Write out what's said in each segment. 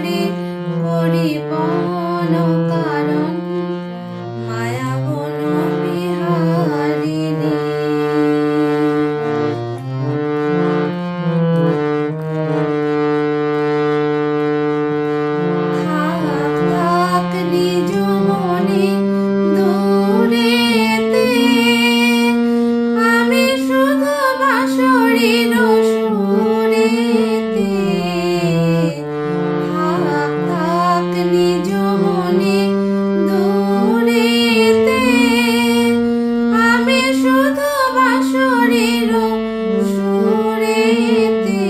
বারে পরিপন কারণ মায়া বন বিহারিণী। থাক থাক নিজ মনে দূরেতে, আমি শুধু বাঁশরীর সুরেতে। থাক থাক নিজ মনে দূরেতে, আমি শুধু বাঁশরীর সুরেতে।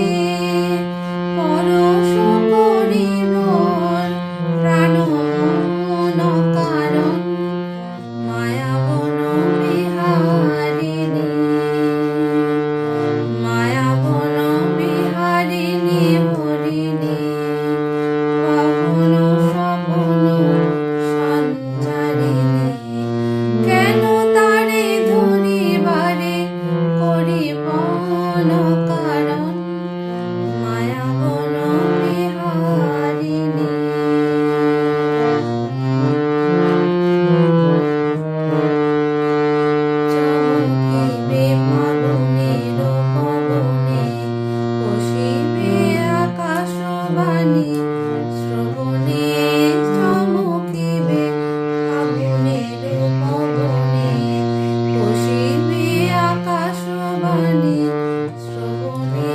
পরশ করিব প্রাণ মন কারণ মায়া বন বিহারিণী। মায়া বন বিহারিণী হরিণী, পাবন স্বপন সঞ্চারিণী। কেন তারে ধরিবারে করিপন কারণ মায়া বন বিহারিণী। চমকিবে ফাগুনের পবনে, পশিবে আকাশবাণী শ্রবণে। চমকিবে ফাগুনের পবনে, পশিবে আকাশবাণী শ্রবণে।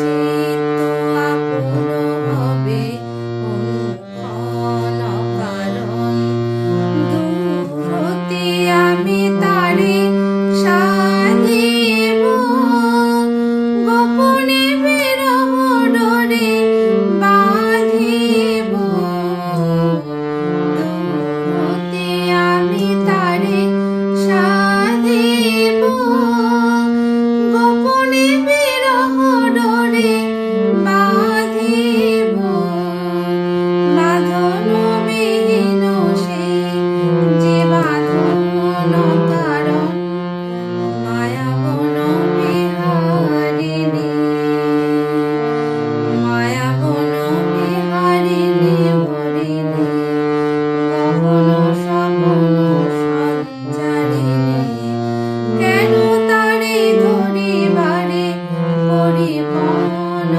চিত্ত আকুল হবে অনুক্ষণ কারণ দূর হতে আমি তারে সাধিব। গোপনে বিরহ ডোরে বাঁধিব। দূর হতে আমি তারে সাধিব। গোপনে বিরহ ডোরে বাঁধিব। বাঁধন বিহীন সেই যে বাঁধন কারণ মায়া বন বিহারিণী। মায়া বন বিহারিণী হরিণী, গহন স্বপন সঞ্চারিণী। কেন তারে ধরিবারে পরিপন